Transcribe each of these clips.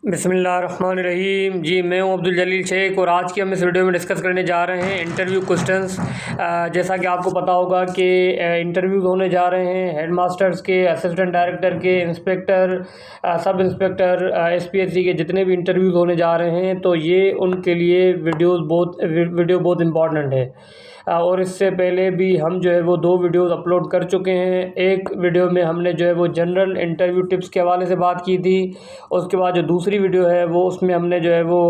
बिस्मिल्लाहिर्रहमानिर्रहीम। जी, मैं हूं अब्दुल जलील शेख और आज की हम इस वीडियो में डिस्कस करने जा रहे हैं इंटरव्यू क्वेश्चंस। जैसा कि आपको पता होगा कि इंटरव्यूज़ होने जा रहे हैं हेड मास्टर्स के, असिस्टेंट डायरेक्टर के, इंस्पेक्टर, सब इंस्पेक्टर, एसपीएससी के जितने भी इंटरव्यूज़ होने जा रहे हैं, तो ये उनके लिए वीडियो बहुत इंपॉर्टेंट है। और इससे पहले भी हम जो है वो 2 वीडियोज़ अपलोड कर चुके हैं। एक वीडियो में हमने जो है वो जनरल इंटरव्यू टिप्स के हवाले से बात की थी। उसके बाद जो दूसरी वीडियो है वो उसमें हमने जो है वो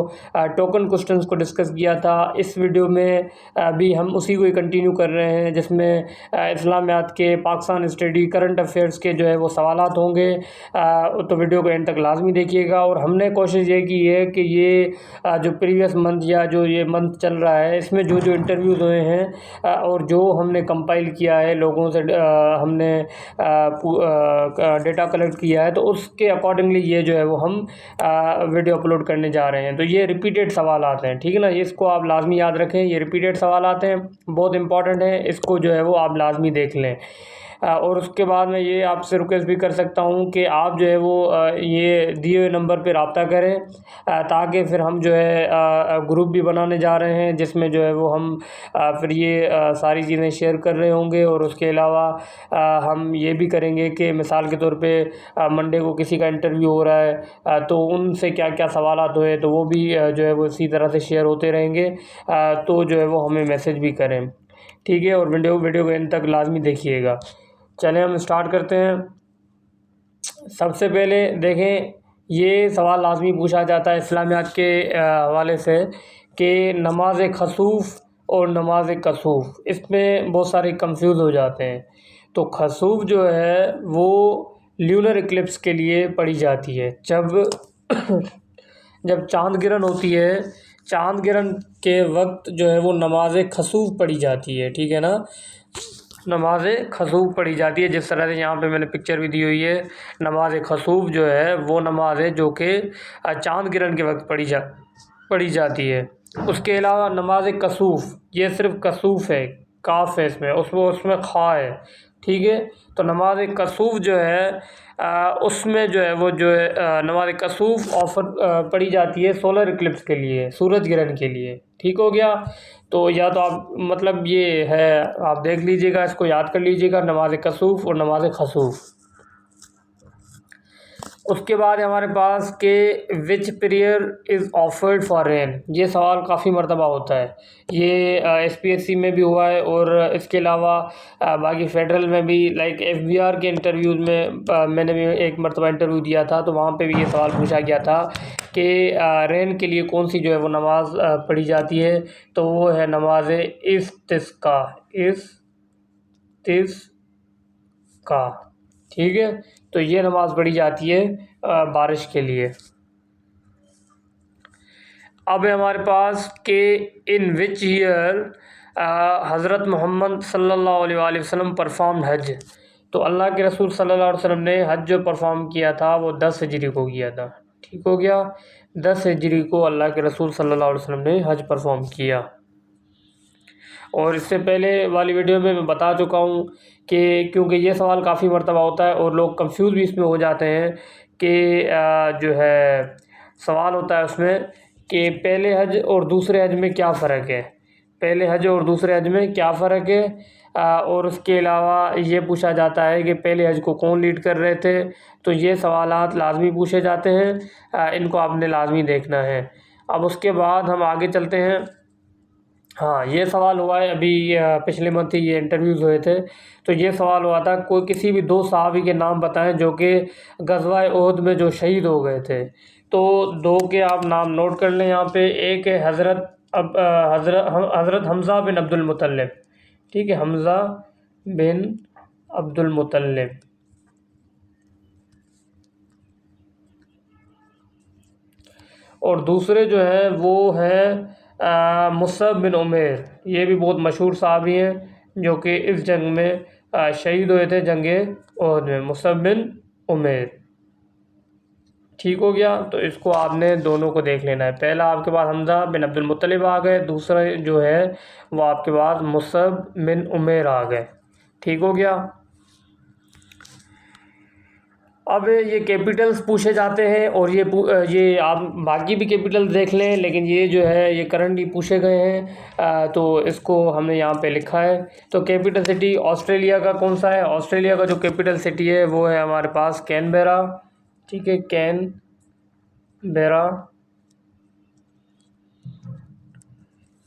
टोकन क्वेश्चंस को डिस्कस किया था। इस वीडियो में भी हम उसी को ही कंटिन्यू कर रहे हैं, जिसमें इस्लामियात के, पाकिस्तान स्टडी, करंट अफेयर्स के जो है वो सवालात होंगे। तो वीडियो को एंड तक लाजमी देखिएगा। और हमने कोशिश ये की है कि ये जो प्रीवियस मंथ या जो ये मंथ चल रहा है, इसमें जो जो इंटरव्यूज़ हुए हैं और जो हमने कंपाइल किया है, लोगों से हमने डेटा कलेक्ट किया है, तो उसके अकॉर्डिंगली ये जो है वो हम वीडियो अपलोड करने जा रहे हैं। तो ये रिपीटेड सवाल आते हैं, ठीक है ना। इसको आप लाजमी याद रखें, ये रिपीटेड सवाल आते हैं, बहुत इंपॉर्टेंट है। इसको जो है वो आप लाजमी देख लें। और उसके बाद मैं ये आपसे रिक्वेस्ट भी कर सकता हूँ कि आप जो है वो ये दिए हुए नंबर पे रब्ता करें, ताकि फिर हम जो है ग्रुप भी बनाने जा रहे हैं, जिसमें जो है वो हम फिर ये सारी चीज़ें शेयर कर रहे होंगे। और उसके अलावा हम ये भी करेंगे कि मिसाल के तौर पे मंडे को किसी का इंटरव्यू हो रहा है, तो उनसे क्या क्या सवालात हुए, तो वो भी जो है वो इसी तरह से शेयर होते रहेंगे। तो जो है वो हमें मैसेज भी करें, ठीक है। और वीडियो को एंड तक लाजमी देखिएगा। चलें हम स्टार्ट करते हैं। सबसे पहले देखें, ये सवाल लाजमी पूछा जाता है इस्लामियात के हवाले से कि नमाज खसूफ़ और नमाज कसूफ़, इसमें बहुत सारे कंफ्यूज हो जाते हैं। तो खसूफ़ जो है वो ल्यूनर इक्लिप्स के लिए पढ़ी जाती है, जब जब चाँद गिरन होती है, चाँद गिरन के वक्त जो है वो नमाज खसूफ़ पढ़ी जाती है, ठीक है ना। नमाज खसूफ़ पढ़ी जाती है, जिस तरह से यहाँ पे मैंने पिक्चर भी दी हुई है। नमाज खसूफ़ जो है वो नमाज है जो कि चाँद गिरन के वक्त पढ़ी जाती है। उसके अलावा नमाज कसूफ़, ये सिर्फ़ कसूफ़ है, काफ है इसमें, उसमें खा है, ठीक है। तो नमाज कसूफ़ जो है उसमें जो है वो जो है नमाज कसूफ़ पढ़ी जाती है सोलर इक्लिप्स के लिए, सूरज ग्रहण के लिए, ठीक हो गया। तो या तो आप मतलब ये है, आप देख लीजिएगा, इसको याद कर लीजिएगा, नमाज कसूफ़ और नमाज खसूफ़। उसके बाद हमारे पास के which prayer is offered for rain, ये सवाल काफ़ी मरतबा होता है। ये एसपीएससी में भी हुआ है और इसके अलावा बाकी फेडरल में भी, लाइक एफबीआर के इंटरव्यूज़ में मैंने भी एक मरतबा इंटरव्यू दिया था, तो वहाँ पे भी ये सवाल पूछा गया था कि रेन के लिए कौन सी जो है वो नमाज़ पढ़ी जाती है। तो वो है नमाज इस्तिस्का, ठीक है। तो ये नमाज़ पढ़ी जाती है बारिश के लिए। अब है हमारे पास कि इन विच ईयर हज़रत मोहम्मद सल्लल्लाहु अलैहि वसल्लम परफॉर्म हज। तो अल्लाह के रसूल सल्लल्लाहु अलैहि वसल्लम ने हज जो परफॉर्म किया था वो 10 हिजरी को किया था, ठीक हो गया। 10 हिजरी को अल्लाह के रसूल सल्लल्लाहु अलैहि वसल्लम ने हज परफॉर्म किया। और इससे पहले वाली वीडियो में मैं बता चुका हूँ कि क्योंकि ये सवाल काफ़ी मरतबा होता है और लोग कंफ्यूज भी इसमें हो जाते हैं कि जो है सवाल होता है उसमें कि पहले हज और दूसरे हज में क्या फ़र्क है, पहले हज और दूसरे हज में क्या फ़र्क है। और उसके अलावा ये पूछा जाता है कि पहले हज को कौन लीड कर रहे थे। तो ये सवालात लाजमी पूछे जाते हैं, इनको आपने लाजमी देखना है। अब उसके बाद हम आगे चलते हैं। हाँ, ये सवाल हुआ है अभी पिछले मंथ ही ये इंटरव्यूज़ हुए थे। तो ये सवाल हुआ था, कोई किसी भी 2 सहाबी के नाम बताएं जो कि ग़ज़वा उहद में जो शहीद हो गए थे। तो 2 के आप नाम नोट कर लें यहाँ पे। एक है हज़रत हमज़ा बिन अब्दुल मुत्तलिब, ठीक है, हमज़ा बिन अब्दुल मुत्तलिब। और दूसरे जो हैं वो हैं मुसअब बिन उमैर, ये भी बहुत मशहूर सहाबी हैं जो कि इस जंग में शहीद हुए थे, जंग उहद में, मुसअब बिन उमैर, ठीक हो गया। तो इसको आपने दोनों को देख लेना है। पहला आपके पास हमज़ा बिन अब्दुल मुत्तलिब आ गए, दूसरा जो है वो आपके पास मुसअब बिन उमैर आ गए, ठीक हो गया। अब ये कैपिटल्स पूछे जाते हैं और ये आप बाकी भी कैपिटल देख लें, लेकिन ये जो है ये करंटली पूछे गए हैं। तो इसको हमने यहाँ पे लिखा है। तो कैपिटल सिटी ऑस्ट्रेलिया का कौन सा है? ऑस्ट्रेलिया का जो कैपिटल सिटी है वो है हमारे पास कैनबेरा। ठीक है, कैनबेरा।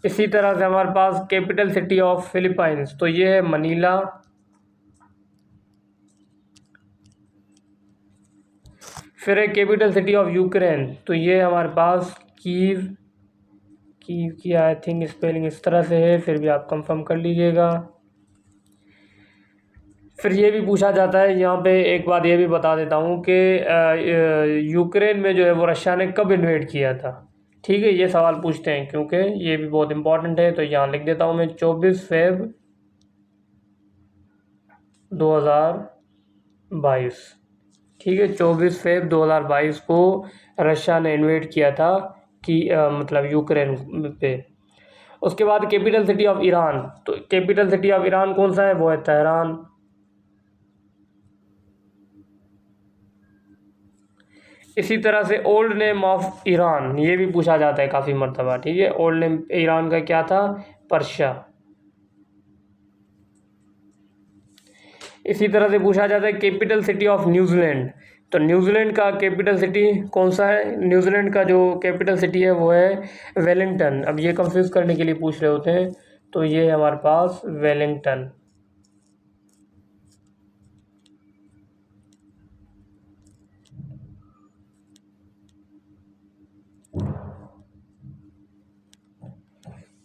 इसी तरह से हमारे पास कैपिटल सिटी ऑफ फिलीपाइंस, तो ये है मनीला। फिर है कैपिटल सिटी ऑफ यूक्रेन, तो ये हमारे पास कीव। कीव की आई थिंक स्पेलिंग इस तरह से है, फिर भी आप कंफर्म कर लीजिएगा। फिर ये भी पूछा जाता है, यहाँ पे एक बात ये भी बता देता हूँ कि यूक्रेन में जो है वो रशिया ने कब इन्वेड किया था। ठीक है, ये सवाल पूछते हैं क्योंकि ये भी बहुत इंपॉर्टेंट है। तो यहाँ लिख देता हूँ मैं 24 फेब 2022। ठीक है, 24 फेब 2022 को रशिया ने इन्वेड किया था कि मतलब यूक्रेन पे। उसके बाद कैपिटल सिटी ऑफ ईरान, तो कैपिटल सिटी ऑफ ईरान कौन सा है? वो है तेहरान। इसी तरह से ओल्ड नेम ऑफ ईरान, ये भी पूछा जाता है काफ़ी मरतबा। ठीक है, ओल्ड नेम ईरान का क्या था? पर्शिया। इसी तरह से पूछा जाता है कैपिटल सिटी ऑफ न्यूजीलैंड, तो न्यूजीलैंड का कैपिटल सिटी कौन सा है? न्यूजीलैंड का जो कैपिटल सिटी है वो है वेलिंगटन। अब ये कंफ्यूज करने के लिए पूछ रहे होते हैं, तो ये है हमारे पास वेलिंगटन।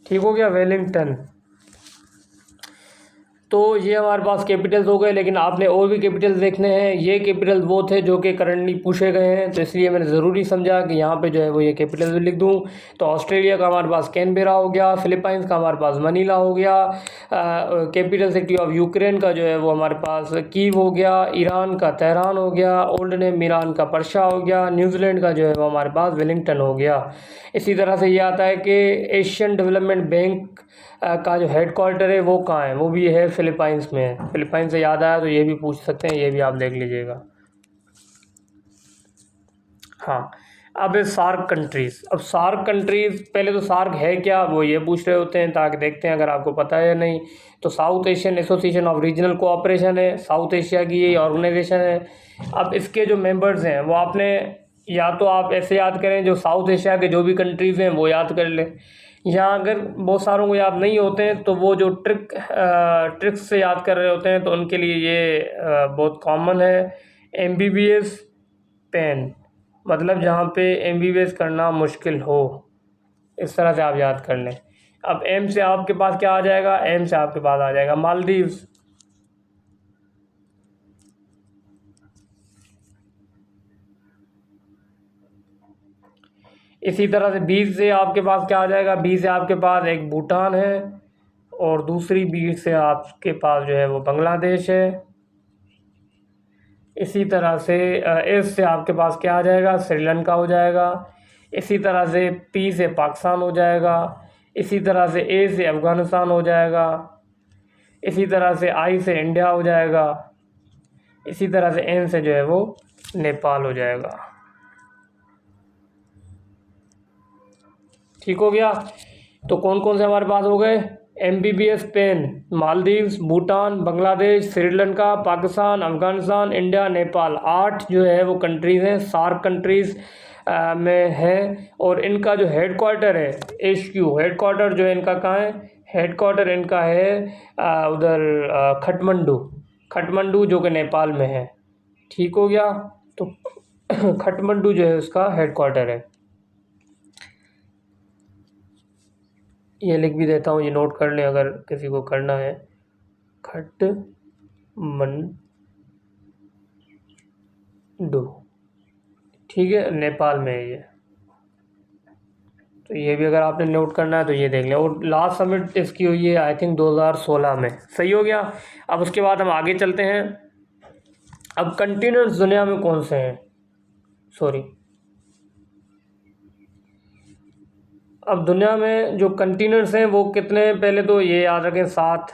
ठीक हो गया, वेलिंगटन। तो ये हमारे पास कैपिटल्स हो गए, लेकिन आपने और भी कैपिटल्स देखने हैं। ये कैपिटल्स वो थे जो कि करंटली पूछे गए हैं, तो इसलिए मैंने ज़रूरी समझा कि यहाँ पे जो है वो ये कैपिटल्स भी लिख दूँ। तो ऑस्ट्रेलिया का हमारे पास कैनबेरा हो गया, फिलीपाइंस का हमारे पास मनीला हो गया, कैपिटल सिटी ऑफ यूक्रेन का जो है वो हमारे पास कीव हो गया, ईरान का तेहरान हो गया, ओल्ड नेम ईरान का पर्शा हो गया, न्यूजीलैंड का जो है वो हमारे पास वेलिंगटन हो गया। इसी तरह से ये आता है कि एशियन डेवलपमेंट बैंक का जो हेड क्वार्टर है वो कहाँ है? वो भी है फिलीपाइंस में है। फिलीपाइंस से याद आया तो ये भी पूछ सकते हैं, ये भी आप देख लीजिएगा। हाँ, अब है सार्क कंट्रीज़। अब सार्क कंट्रीज़, पहले तो सार्क है क्या वो ये पूछ रहे होते हैं, ताकि देखते हैं अगर आपको पता है या नहीं। तो south Asian association of regional cooperation है, साउथ एशिया की ये ऑर्गेनाइजेशन है। अब इसके जो मेंबर्स हैं वो आपने, या तो आप ऐसे याद करें जो साउथ एशिया के जो भी कंट्रीज़ हैं वो याद कर लें, या अगर बहुत सारों को याद नहीं होते हैं तो वो जो ट्रिक्स से याद कर रहे होते हैं तो उनके लिए ये बहुत कॉमन है। MBBS पेन, मतलब जहाँ पे MBBS करना मुश्किल हो, इस तरह से आप याद कर लें। अब एम से आपके पास क्या आ जाएगा? एम से आपके पास आ जाएगा मालदीव्स। इसी तरह से बी से आपके पास क्या आ जाएगा? बी से आपके पास एक भूटान है, और दूसरी बी से आपके पास जो है वो बांग्लादेश है। इसी तरह से एस से आपके पास क्या आ जाएगा? श्रीलंका हो जाएगा। इसी तरह से पी से पाकिस्तान हो जाएगा। इसी तरह से ए से अफ़गानिस्तान हो जाएगा। इसी तरह से आई से इंडिया हो जाएगा। इसी तरह से एन से जो है वो नेपाल हो जाएगा। ठीक हो गया। तो कौन कौन से हमारे पास हो गए? MBBS पेन, मालदीव्स, भूटान, बांग्लादेश, श्रीलंका, पाकिस्तान, अफ़गानिस्तान, इंडिया, नेपाल। 8 जो है वो कंट्रीज़ हैं, सार्क कंट्रीज़ में है। और इनका जो हेड क्वार्टर है, HQ हेड क्वार्टर जो है इनका कहाँ है? हेड क्वार्टर इनका है उधर खटमंडू जो कि नेपाल में है। ठीक हो गया। तो खटमंडू जो है उसका हेड क्वार्टर है। ये लिख भी देता हूँ, ये नोट कर लें अगर किसी को करना है। खटमंडू, ठीक है, नेपाल में है ये। तो ये भी अगर आपने नोट करना है तो ये देख लें। और लास्ट समिट इसकी हुई है आई थिंक 2016 में। सही हो गया। अब उसके बाद हम आगे चलते हैं। अब कंटिनेंट्स दुनिया में कौन से हैं? सॉरी, अब दुनिया में जो कंटिनेंट्स हैं वो कितने हैं? पहले तो ये याद रखें, 7।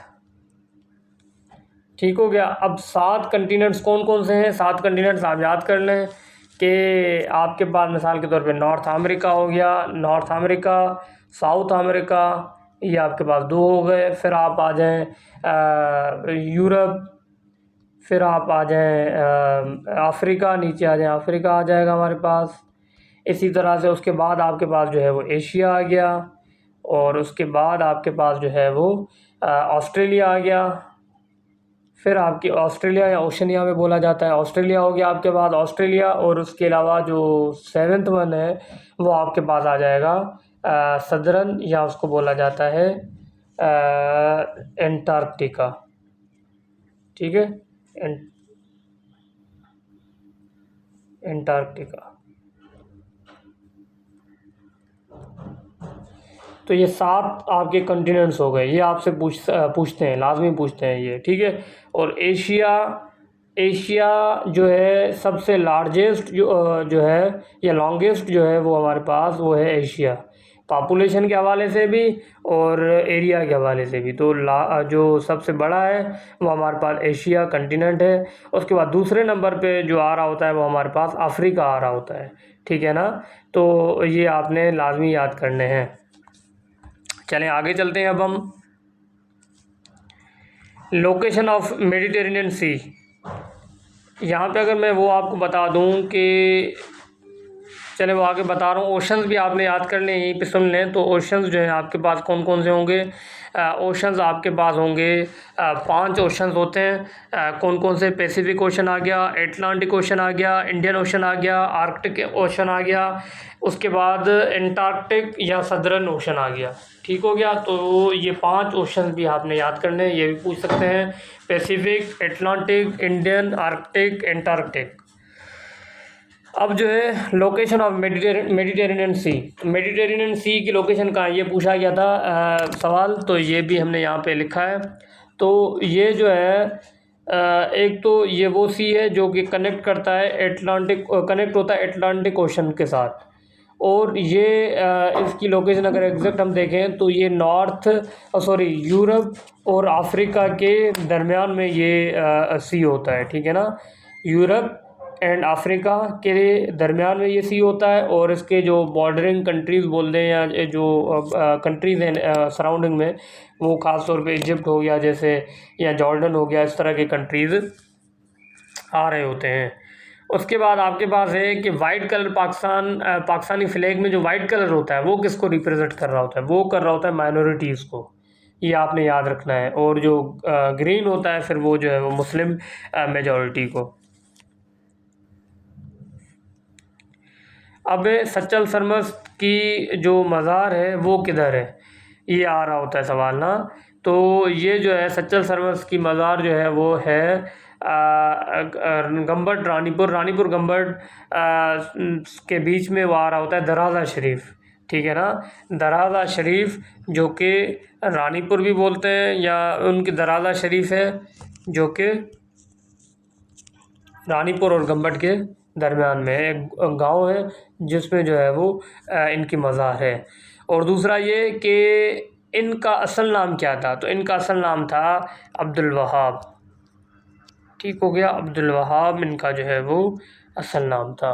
ठीक हो गया। अब 7 कंटिनेंट्स कौन कौन से हैं? 7 कंटिनेंट्स आप याद कर लें कि आपके पास मिसाल के तौर पे नॉर्थ अमेरिका हो गया, नॉर्थ अमेरिका, साउथ अमेरिका, ये आपके पास 2 हो गए। फिर आप आ जाएँ यूरोप, फिर आप आ जाएँ अफ्रीका, नीचे आ जाएँ, अफ्रीका आ जाएगा हमारे पास। इसी तरह से उसके बाद आपके पास जो है वो एशिया आ गया, और उसके बाद आपके पास जो है वो ऑस्ट्रेलिया आ गया। फिर आपकी ऑस्ट्रेलिया या ओशनिया में बोला जाता है, ऑस्ट्रेलिया हो गया आपके पास, ऑस्ट्रेलिया। और उसके अलावा जो 7th वन है वो आपके पास आ जाएगा सदर्न, या उसको बोला जाता है एंटार्क्टिका। ठीक है, एंटार्क्टिका। तो ये 7 आपके कॉन्टिनेंट्स हो गए, ये आपसे पूछते हैं, लाजमी पूछते हैं ये, ठीक है। और एशिया, एशिया जो है सबसे लार्जेस्ट जो है या लॉन्गेस्ट जो है वो हमारे पास वो है एशिया, पॉपुलेशन के हवाले से भी और एरिया के हवाले से भी। तो जो सबसे बड़ा है वो हमारे पास एशिया कंटिनेंट है। उसके बाद दूसरे नंबर पे जो आ रहा होता है वो हमारे पास अफ्रीका आ रहा होता है, ठीक है ना। तो ये आपने लाजमी याद करने हैं। चलें आगे चलते हैं। अब हम लोकेशन ऑफ मेडिटेरेनियन सी, यहाँ पे अगर मैं वो आपको बता दूँ कि चले वो आगे बता रहा हूँ, ओशंस भी आपने याद कर लें, यहीं पे सुन लें। तो ओशंस जो हैं आपके पास कौन कौन से होंगे? ओशंस आपके पास होंगे 5 ओशंस होते हैं। कौन कौन से? पैसिफिक ओशन आ गया, एटलांटिक ओशन आ गया, इंडियन ओशन आ गया, आर्कटिक ओशन आ गया, उसके बाद एंटार्क्टिक या सदर्न ओशन आ गया। ठीक हो गया। तो ये 5 ओशन भी आपने याद करने हैं, ये भी पूछ सकते हैं, Pacific, Atlantic, Indian, Arctic, Antarctic. अब जो है location of Mediterranean sea, Mediterranean sea की लोकेशन कहाँ है ये पूछा गया था सवाल, तो ये भी हमने यहाँ पे लिखा है। तो ये जो है एक तो ये वो सी है जो कि कनेक्ट करता है एटलांटिक, कनेक्ट होता है एटलांटिक ओशन के साथ। और ये इसकी लोकेशन अगर एग्जैक्ट हम देखें तो ये यूरोप और अफ्रीका के दरमियान में ये सी होता है, ठीक है ना। यूरोप एंड अफ्रीका के दरमियान में ये सी होता है। और इसके जो बॉर्डरिंग कंट्रीज़ बोल दें या जो कंट्रीज़ हैं सराउंडिंग में, वो ख़ास तौर पे इजिप्ट हो गया जैसे, या जॉर्डन हो गया, इस तरह के कंट्रीज़ आ रहे होते हैं। उसके बाद आपके पास है कि वाइट कलर, पाकिस्तानी फ्लैग में जो वाइट कलर होता है वो किसको रिप्रेजेंट कर रहा होता है? वो कर रहा होता है माइनॉरिटीज़ को, ये आपने याद रखना है। और जो ग्रीन होता है फिर वो जो है वो मुस्लिम मेजॉरिटी को। अब सच्चल सरमस्त की जो मज़ार है वो किधर है, ये आ रहा होता है सवाल ना। तो ये जो है सच्चल सरमस्त की मज़ार जो है वो है गंबट रानीपुर गंबट के बीच में वो आ रहा होता है दराजा शरीफ, ठीक है ना। दराजा शरीफ जो कि रानीपुर भी बोलते हैं, या उनकी दराजा शरीफ है जो कि रानीपुर और गंबट के दरमियान में एक गांव है जिसमें जो है वो इनकी मज़ार है। और दूसरा ये कि इनका असल नाम क्या था? तो इनका असल नाम था अब्दुल वहाब। ठीक हो गया, अब्दुल वहाब इनका जो है वो असल नाम था।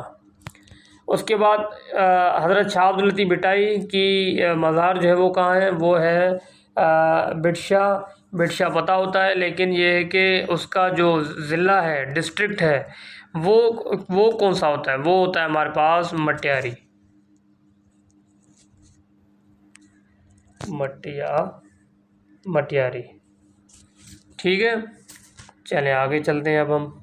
उसके बाद हज़रत शाह अब्दुल लतीफ़ भुट्टाई की मज़ार जो है वो कहाँ है? वो है बिटशा पता होता है, लेकिन ये है कि उसका जो ज़िला है, डिस्ट्रिक्ट है, वो कौन सा होता है? वो होता है हमारे पास मटियारी। ठीक है, चलें आगे चलते हैं अब हम।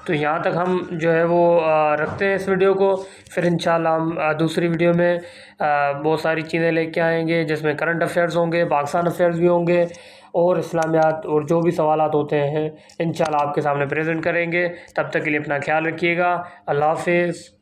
तो यहाँ तक हम जो है वो रखते हैं इस वीडियो को। फिर इंशाल्लाह हम दूसरी वीडियो में बहुत सारी चीज़ें लेके आएंगे, जिसमें करंट अफेयर्स होंगे, पाकिस्तान अफेयर्स भी होंगे, और इस्लामियात और जो भी सवालात होते हैं इंशाल्लाह आपके सामने प्रेजेंट करेंगे। तब तक के लिए अपना ख्याल रखिएगा। अल्लाह हाफिज़।